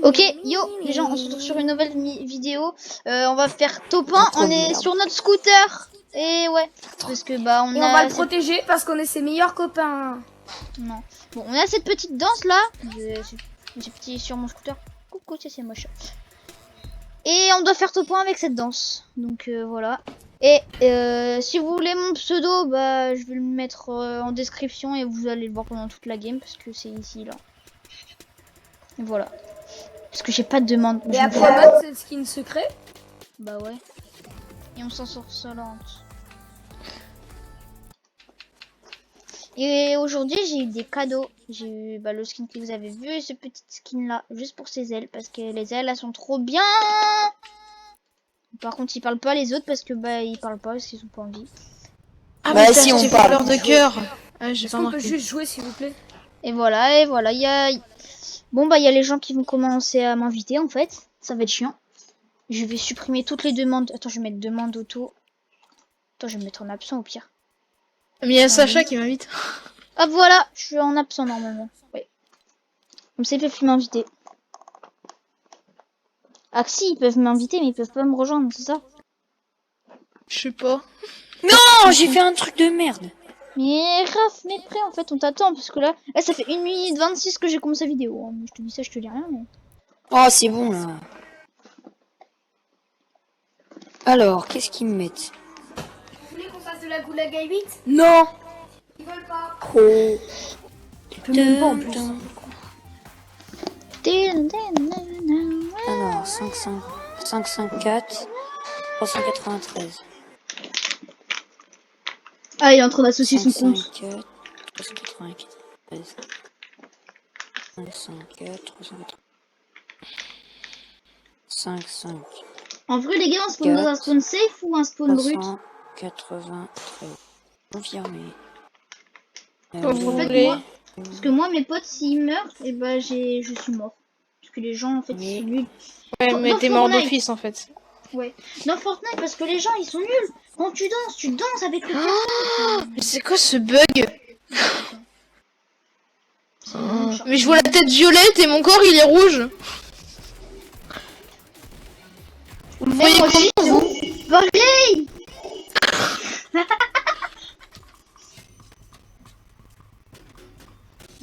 Ok, yo, les gens, on se retrouve sur une nouvelle vidéo. On va faire top 1. On est sur notre scooter. Et ouais, parce que bah on Et a. on va le protéger parce qu'on est ses meilleurs copains. Non. Bon, on a cette petite danse là. J'ai petit sur mon scooter. Coucou, c'est moche. Et on doit faire top 1 avec cette danse. Donc voilà. Et si vous voulez mon pseudo, bah je vais le mettre en description et vous allez le voir pendant toute la game parce que c'est ici là. Et voilà. Parce que j'ai pas de demande. Et après, c'est le skin secret. Bah ouais. Et on s'en sort solente. Et aujourd'hui j'ai eu des cadeaux. J'ai eu le skin que vous avez vu et ce petit skin là. Juste pour ses ailes. Parce que les ailes elles sont trop bien. Par contre ils parlent pas les autres parce que bah ils parlent pas parce qu'ils ont pas envie. Ah bah si on parle de cœur. Ah, j'ai pas on peut juste jouer s'il vous plaît. Et voilà, il y a... Bon bah il y a les gens qui vont commencer à m'inviter en fait. Ça va être chiant. Je vais supprimer toutes les demandes. Attends, je vais mettre demande auto. Attends, je vais me mettre en absent au pire. Mais il y a Sacha qui m'invite. Ah voilà, je suis en absent normalement. Oui. Comme ça ils peuvent plus m'inviter. Ah si, ils peuvent m'inviter mais ils peuvent pas me rejoindre, c'est ça? Je sais pas. Non, j'ai fait un truc de merde. Mais Raph, mais prêt en fait, on t'attend parce que là ça fait 1 minute 26 que j'ai commencé la vidéo. Hein. Je te dis ça, je te dis rien mais... Oh, c'est bon là. Alors, qu'est-ce qu'ils me mettent? Vous voulez qu'on fasse de la goulag à 8? Non. Ils veulent pas. Oh. Tu peux même pas en plus. Alors, 554 393. Ah, il est en train d'associer son compte. 554 393. 554 393. 55. En vrai les gars, on spawn dans un spawn safe ou un spawn brut? 393. Confirmé. En fait, moi, parce que moi, mes potes, s'ils meurent, et bah, je suis mort. Parce que les gens, en fait, ils sont nuls. Ouais, mais t'es mort d'office en fait. Ouais. Dans Fortnite, parce que les gens, ils sont nuls. Quand tu danses avec le perso. Mais c'est quoi ce bug? Mais je vois la tête violette et mon corps il est rouge. Vous le voyez comment vous? Pareil.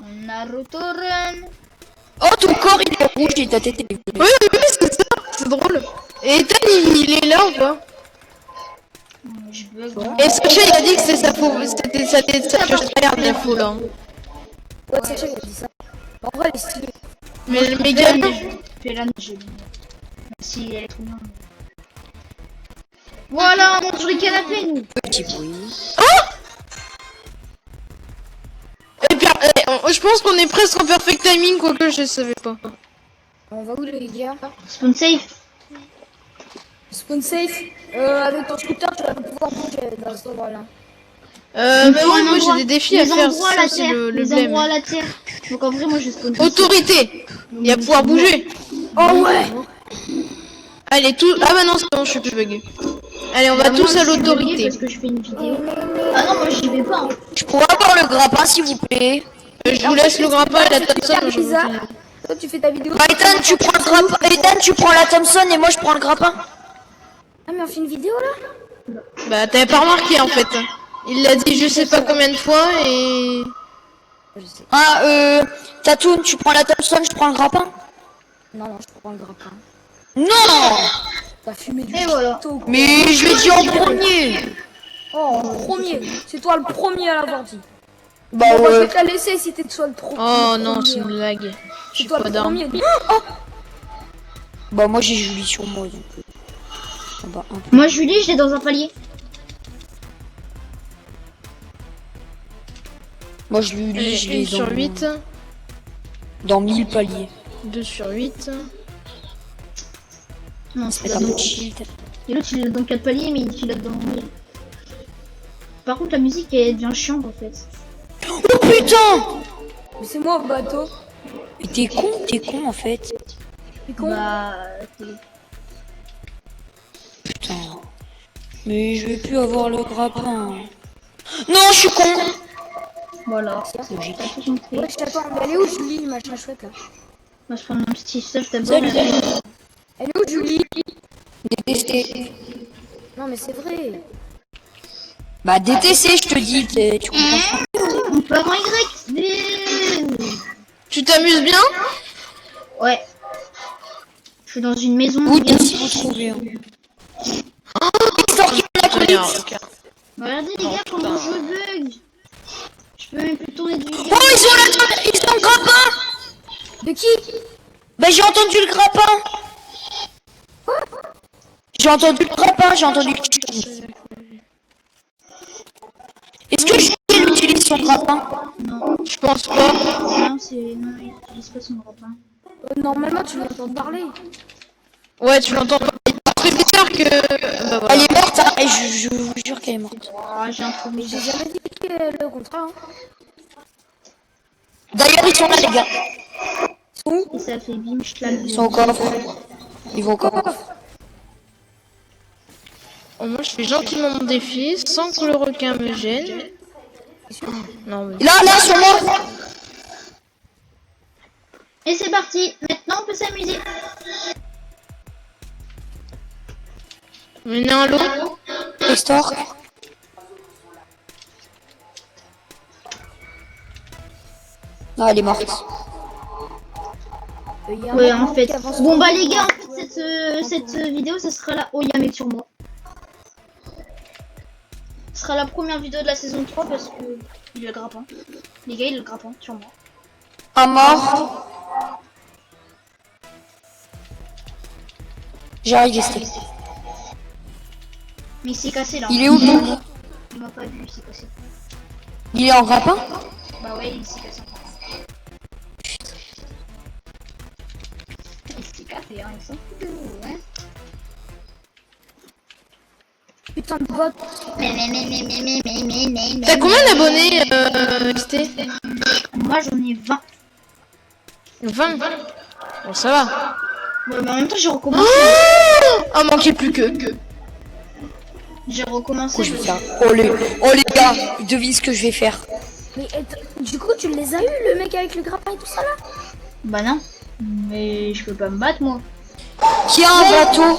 Naruto Run. Oh, ton corps il est rouge et ta tête est bleue. Oui, c'est ça, c'est drôle. Et Ethan il est là ou pas? Et Sacha il a dit que c'était sa faux, c'était sa tryhard la faux là. Ouais, Sacha il a dit ça. En vrai, il est stylé. Mais le méga. Fais la neige. Si, elle est trop bien. Voilà, on mange sur les canapés, nous. Petit bruit. Et puis, je pense qu'on est presque en perfect timing, quoique je savais pas. On va où les gars? Spawn safe. Spawn safe. Avec ton scooter, tu vas pouvoir bouger dans ce endroit là. Mais ouais, moi j'ai des défis à faire, ça c'est le les blême. endroits à la terre. Donc en vrai, moi je spawn. Autorité. Il y a pouvoir bouger. Oh ouais. Allez, tout. Ah bah non, c'est bon, je suis plus bug. Allez, on va tous à l'autorité. Parce que je fais une vidéo. Ah non, moi j'y vais pas. Hein. Je pourrais avoir le grappin s'il vous plaît. Je vous laisse le grappin et la Thompson. Toi, tu fais ta vidéo. Bah, Ethan, tu prends le grappin. Ethan, tu prends la Thompson et moi je prends le grappin. Ah, mais on fait une vidéo là? Bah, t'avais pas remarqué en fait. Il l'a dit je sais pas combien de fois et. Ah, Tatoon, tu prends la Thompson, je prends le grappin. Non, je prends le grappin. Non. T'as fumé du Et voilà. gâteau. Mais je l'ai dit en premier. Oh, en premier. C'est toi le premier à l'avoir dit. Bah Bon, bah, je vais ouais. te la laisser si t'es toi le premier. Oh non, c'est une blague. Je C'est suis toi pas le d'armes. premier. Bah moi j'ai Julie sur moi donc. Ah bah, un peu. Moi Julie, je l'ai dans un palier. Moi je lui je l'ai 1 sur 8. dans 1000 paliers. 2 sur 8. Non, c'est C'est pas un dans. petit shield. Et l'autre il est dans 4 paliers, mais il est dans. Par contre, la musique elle devient chiante en fait. Oh putain. Mais c'est moi au bateau. Mais t'es con en fait. T'es con. Bah. Putain. Mais je vais plus avoir le grappin. Non, je suis con. Voilà. Logique. T'as tout compris. Ouais, je t'attends. Mais elle est où Julie, machin chouette là? Moi, je prends mon petit stuff d'abord. Salut. Elle est où, Julie? Détesté. Non, mais c'est vrai. Bah détesté, je te dis, tu comprends. On part en Y. Tu t'amuses bien? Ouais. Je suis dans une maison. Où bien si vous trouvez. Regardez les gars comment je bug. Je peux même plus tourner du Oh, ils sont là, ils sont grappin. De qui? Bah j'ai entendu le grappin. J'ai entendu le grappin, j'ai entendu. Est-ce que Jules utilise son grappin? Non, Je pense pas. non, non, il utilise pas son grappin. Normalement, tu m'entends parler. Ouais, tu l'entends pas. C'est bizarre que. Bah voilà. Elle est morte, hein, et je vous jure qu'elle est morte. Oh, j'ai un trou. Mais j'ai jamais dit que le contraire. Hein. D'ailleurs, ils sont là, les gars. Et ça fait bim, schlag. Ils sont au coffre. Ils vont au coffre. Oh, moi, je fais gentiment mon défi sans que le requin me gêne. Non, mais. Là, ils sont morts. Et c'est parti. Maintenant, on peut s'amuser. Mais non, l'eau. Restore. Non, elle est morte. Y a un Ouais, moment en fait. qui avance Bon, pas. bah, les gars, en fait, cette vidéo, ça sera là. Oh, il y a un mec sur moi. Ce sera la première vidéo de la saison 3 parce que il a le grappin. Les gars, il a le grappin sur moi. Un mort. J'arrive resté. Mais il s'est cassé là. Il est où donc? Il m'a pas vu, il s'est cassé. Il est en grappin? Bah ouais, il s'est cassé. Il s'est cassé, hein, il s'en fout de vous, hein. Putain de bot. T'as combien d'abonnés, ST? Moi j'en ai 20. 20. Bon, ça va. Ouais, mais en même temps j'ai recommencé. Oh, manquait plus que. J'ai recommencé. Je vais faire. Oh les gars, devine ce que je vais faire. Mais du coup, tu les as eu, le mec avec le grappin et tout ça là? Bah non. Mais je peux pas me battre moi. Qui a un bateau?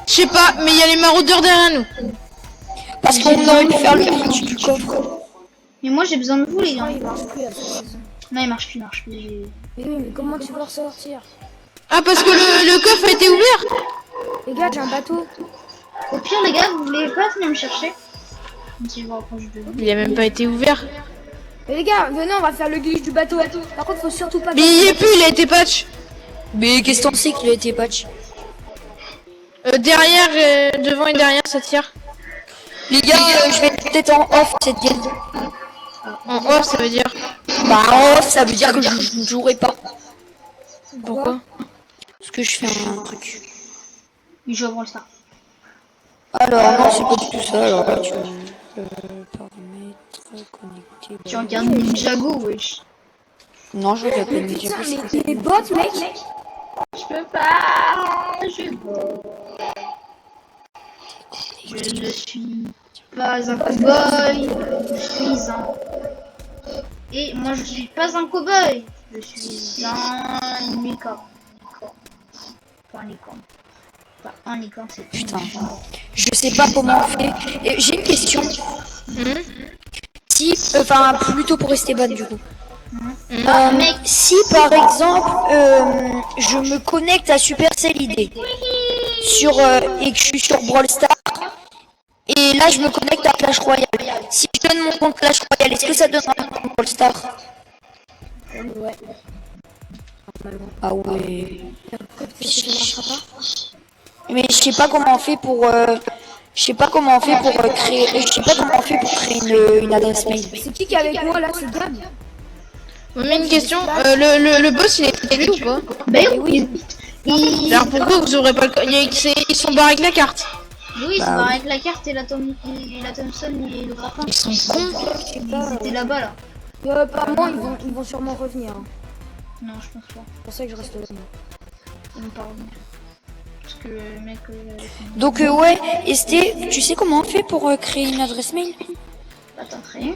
Je sais pas, mais il y a les maraudeurs derrière nous. Parce qu'on aurait pu faire le pitch du coffre. Mais moi j'ai besoin de vous les gars. Non, il marche plus à cette saison. Non il marche plus, il marche plus. Mais oui, mais comment tu vas ressortir? Ah, parce que le coffre a été ouvert. Les gars, j'ai un bateau. Au pire les gars, vous voulez pas venir me chercher? Même si je vous rapproche de vous. Il a même pas été ouvert. Mais les gars, venez, on va faire le glitch du bateau. Par contre, faut surtout pas. Mais il y est plus, il a été patch. Mais qu'est-ce qu'on sait qu'il a été patch? Derrière, devant et derrière, ça tire. Les gars, je vais peut-être en off cette game. En off, ça veut dire. Bah en off, ça veut dire que je ne jouerai pas. Pourquoi? Parce que je fais un truc. Il joue à Brawl Stars. Alors non, c'est pas du tout ça. Alors là, tu paramètres connectés. Tu regardes Ninjago, wesh. Non, je regarde pas une Putain, vidéo. mais les bots, mec. Je peux pas. Je ne suis pas un cowboy. Je suis un. Et moi je suis pas un cowboy. Je suis un licorne. Pas un licorne. Pas un licorne, c'est Putain, je sais pas comment on fait. Et j'ai une question. Si, enfin, plutôt pour Esteban du coup. Si par exemple, je me connecte à Supercell ID sur et que je suis sur Brawl Stars, et là je me connecte à Clash Royale. Si je donne mon compte Clash Royale, est-ce que ça donnera un compte Brawl Stars? Ouais. Ah ouais. Ça marchera pas. Mais je sais pas comment on fait pour je sais pas comment on fait pour créer une adresse mail. C'est qui est avec moi là? C'est Gab. Mais une question, le boss il est élu ou pas? Ben oui. Alors pourquoi vous aurez pas le ils sont barrés avec la carte. Oui, c'est pareil avec la carte et la Thompson et le grappin. Ils sont cons. Ils étaient là-bas là. Apparemment, ils vont sûrement revenir. Hein. Non, je pense pas. C'est pour ça que je reste là. Ils vont pas revenir. Parce que le mec. Donc ouais, Esté, tu sais comment on fait pour créer une adresse mail? Attends, créer.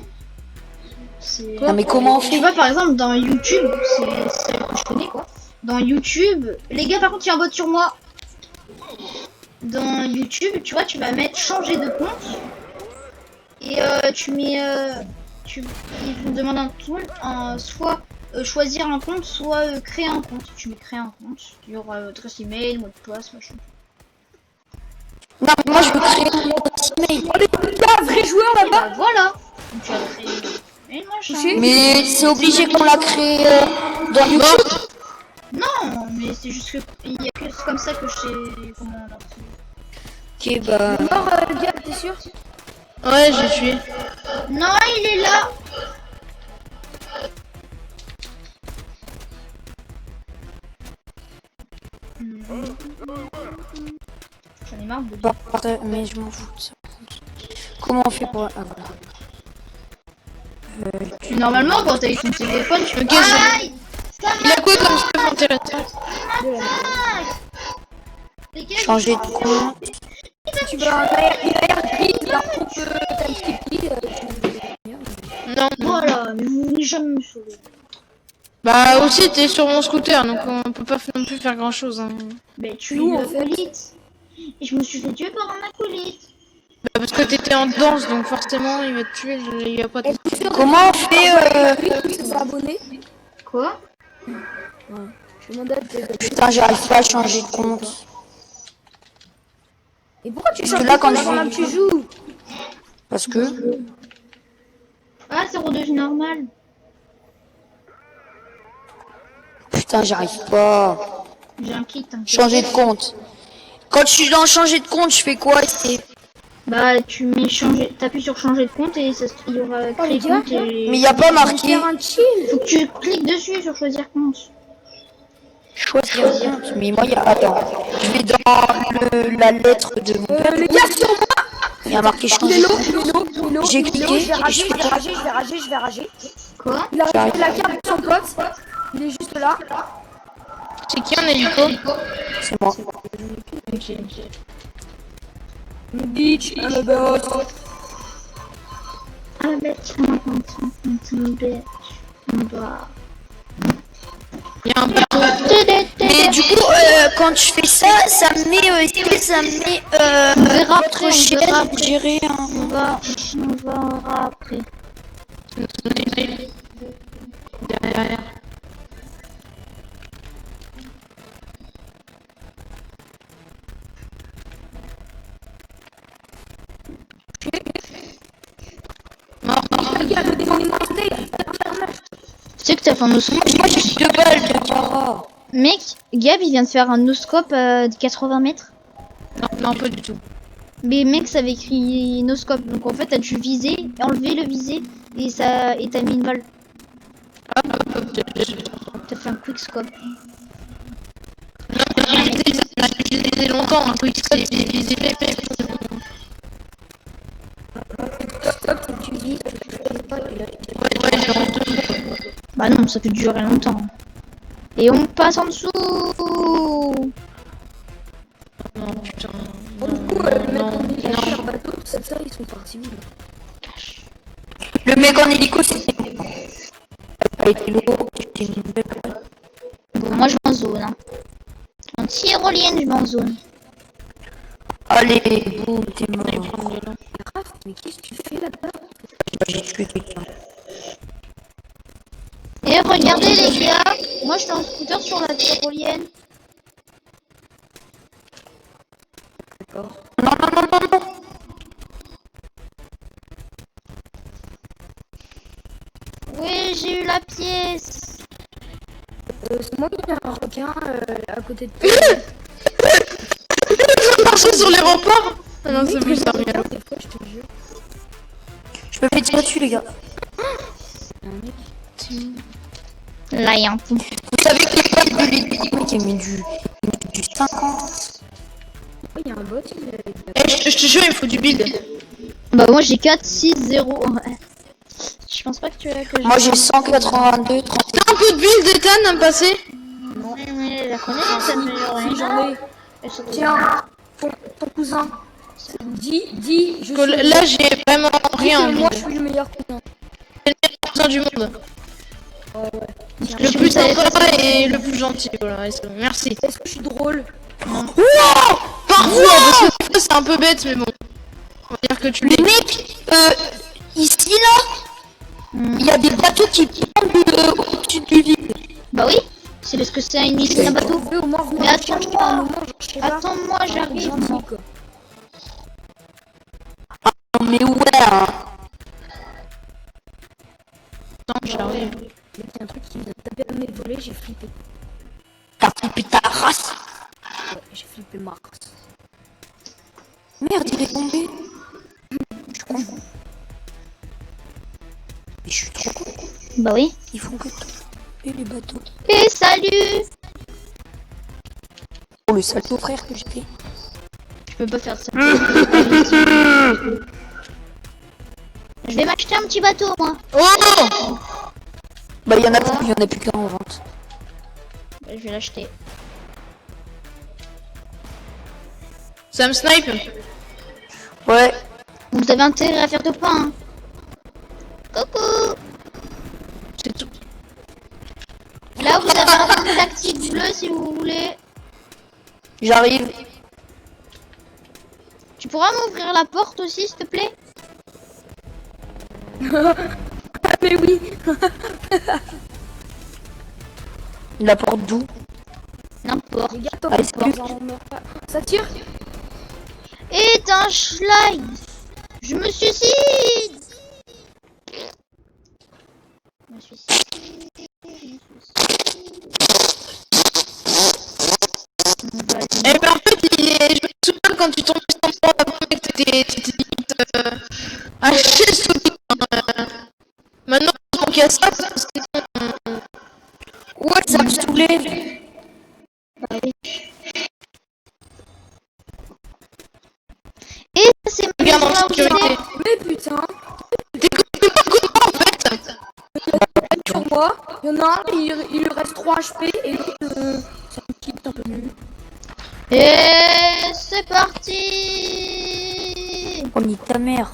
C'est. Non mais comment on Tu fait? vois, par exemple, dans YouTube, c'est celle que je connais quoi. dans YouTube, les gars, par contre, il y a un bot sur moi. Dans YouTube, tu vois, tu vas mettre changer de compte. Et tu mets. Il te demande un tool, soit choisir un compte, soit créer un compte. Tu mets créer un compte. Il y aura adresse email, mot de passe, machin. Non, mais moi je veux créer un adresse email. Oh, les gars, vrai joueur là-bas. Bah, voilà. Donc, tu as créé. Et machin. Mais c'est obligé qu'on l'a créé dans YouTube. Non, mais c'est juste que il y a que c'est comme ça que je sais comment on l'a fait. Ok, bah. Mort, le gars, t'es sûr? Ouais, j'ai tué. Non, il est là. J'en ai marre de Bah, mais je m'en fous de ça. Comment on fait pour. Ah voilà. Normalement, quand t'as eu ton téléphone, tu peux. Ok, Aïe, il a quoi comme stuff intéressant? les gars, Changer de compte. Tu veux un AirBnB, il y a un groupe TimeSkip, Non. voilà, mais vous venez jamais me sauver. Bah aussi t'es sur mon scooter donc on peut pas non plus faire grand chose. Hein. Mais tu es Nous, une en fait. acolyte. Et je me suis fait tuer par un acolyte. Bah, parce que t'étais en danse donc forcément il va te tuer, il y a pas de... Comment on fait Tous ses abonnés. Quoi? Je demande à tes abonnés. Putain, j'arrive pas à changer de compte. Et pourquoi tu Parce changes que là, quand avant même je tu joues? Parce que. Ah, c'est redevenu normal. Putain, j'arrive pas. J'ai un kit. Hein. Changer de compte. Quand je suis dans changer de compte, je fais quoi? Bah, tu mets changer, t'appuies sur changer de compte et ça, il y aura créer les gars, compte et... Mais il y a pas marqué Faire un chill. Faut que tu cliques dessus sur choisir compte. choisir compte. Mais moi, il y a. Attends. Je vais dans la lettre de mon père. Les gars, sur moi. Il y a marqué Il est changer de low, compte. il est low, il est low. J'ai il est low, cliqué, je vais et rager, je je fais vais rager, je vais rager, je vais rager. Quoi? Il a J'arrive. la carte de son pote. Il est juste là. C'est qui en hélico? C'est moi. Bitch, I'm a boss. Ah, bitch, bitch. Bah. Il y a un bateau. Mais du coup, quand je fais ça, ça me met. Ça me met. verra Votre après, on chaîne, verra après. gérer un. On va après. Derrière. Tu sais que t'as fait un noscope. Moi, j'ai 2 balles de para. Mec, Gab, il vient de faire un noscope de 80 mètres. Non, pas du tout. Mais mec, ça avait écrit noscope. Donc en fait, t'as dû viser, enlever le visé et ça, et t'as mis une balle. T'as fait un quickscope. J'ai utilisé longtemps un quickscope, j'ai utilisé Bah non, ça peut durer longtemps. Et on passe en dessous. Non, putain. Bon, du coup, le mec en hélico sur un bateau, tout ça, ils sont partis où là? Le mec en hélico, c'était. Elle a été lourd, c'était une belle balle. Bon, moi je vais en zone. Hein. En tyrolienne, je vais en zone. Allez, boum, t'es mort. Mais qu'est-ce que tu fais là-bas? Bah, j'ai tué quelqu'un. Et regardez les gars, moi je suis en scooter sur la tyrolienne. Non, non, non, non, non. Oui, j'ai eu la pièce. C'est moi qui ai un requin à côté de toi. Ils ont marché sur les remparts. Ah non, c'est plus sérieux. Des fois, je te jure. Je me fais tirer dessus, les gars. Là, il y a un pont. Vous savez que les balles de l'hélico, il met du 50. Il y a un bot, Eh, je te jure, il me faut du build. Bah moi j'ai 4, 6, 0. Ouais. Je pense pas que tu as que Moi, j'ai 182, 30. T'as un peu de build, Ethan, à me passer? Ouais, la connais cette Si j'en ai. Tiens, ton cousin. Dis, je Que suis. là, j'ai vraiment Dis rien. que moi, je suis le meilleur cousin. C'est le meilleur cousin du monde. Le plus sympa et le plus gentil, voilà, et c'est bon, merci. Est-ce que je suis drôle? Parfois, parce que des fois, c'est un peu bête, mais bon. On va dire que tu Mais l'es. mec, ici là, il y a des bateaux qui pendent au-dessus du vide. Bah oui, c'est parce que c'est une île d'un bateau. Vous pouvez au moins venir Mais me chercher attends-moi. un moment, genre, je sais pas. Attends-moi, j'arrive. Gentil, quoi. Non mais ouais, hein. Attends, j'arrive. Il y a un truc qui m'a tapé à mes volets, j'ai flippé. T'as flippé ta race. Ouais, j'ai flippé ma race. Merde, il est tombé. Je suis con. Mais je suis trop con. Bah oui. Ils font que et les bateaux. Et salut. Oh le salto frère que j'ai fait. Je peux pas faire ça. Je vais m'acheter un petit bateau, moi. Oh! Bah il y en a plus qu'un en vente. Je vais l'acheter. Ça me snipe. Ouais. Vous avez intérêt à faire de pain. Hein. Coucou. C'est tout. Là, vous avez un peu de tactique bleu si vous voulez. J'arrive. Tu pourras m'ouvrir la porte aussi, s'il te plaît? Mais oui. La porte d'où? N'importe. Regarde, Allez, c'est plus. Ça tire. Et un slide. Je me suicide. Je me suicide. Eh ben en fait, je me souviens quand tu tombais sur moi avant que t'étais limite à chier sous maintenant, on manque à ça parce que sinon, Ouais, ça me soulève. Et ça, c'est ma regarde en maison là où sécurité. j'étais. Mais putain. T'es pas en fait. Sur moi, il y en a un, il lui reste 3 HP et l'autre, ça me quitte un peu mieux. Et c'est parti. Oh nique ta mère.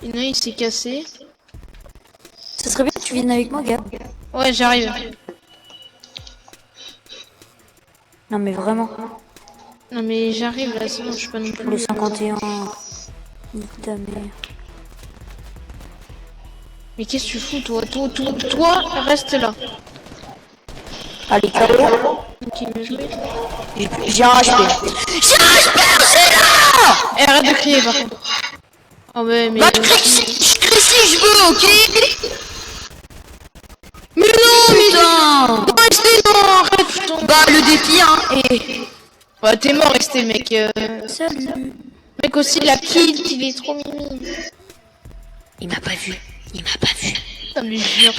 Il y en a, il s'est cassé. Ça serait bien que tu viennes avec moi, Gab. Ouais, j'arrive. Non mais vraiment. Non mais j'arrive là, c'est bon, je suis pas non Le plus. 51. Nique ta mère. Mais qu'est-ce que tu fous toi? Toi, reste là. Allez, KO. Ok, bien joué. J'ai un HP. Eh, arrête de crier par contre. Oh ouais, mais... Bah, je crie si je veux, ok? Mais non, mais... Putain. Non, restez, non, arrête, putain. Bah, le défi, hein. Et... Ouais, t'es mort, restez, mec. Salut. Mec aussi, la kill, il est trop mimi. Il m'a pas vu. Il m'a pas vu. Putain, mais jure.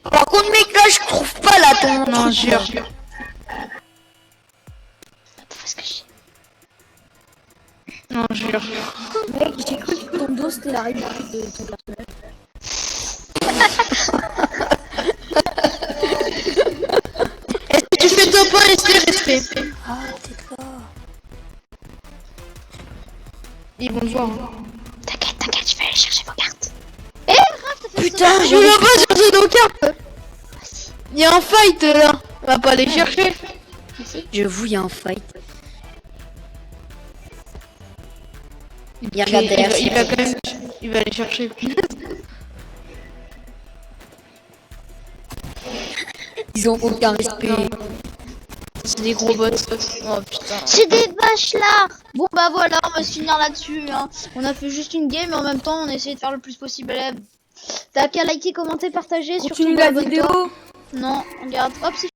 Par contre, mec, là, je trouve pas là ton Non, truc. jure. Parce que j'ai- Non, jure. Mec, j'ai cru que ton dos c'était la règle de ton personnage. Tu fais top 1, restez. Ah, t'es là. Ils vont le voir. Hein. T'inquiète, je vais aller chercher vos cartes. Eh, Raph, t'as fait Putain, Je veux pas chercher nos cartes. Il y a un fight là. On va pas les chercher. J'avoue, il y a un fight. Il Il regarde derrière. va quand même... Il va aller chercher. Ils ont aucun respect. C'est des gros bots. Oh putain. C'est des vaches là. Bon bah voilà, on va se finir là-dessus. Hein. On a fait juste une game, mais en même temps, on a essayé de faire le plus possible. T'as qu'à liker, commenter, partager. Surtout Continue la abonne-toi. vidéo. Non, regarde, hop, c'est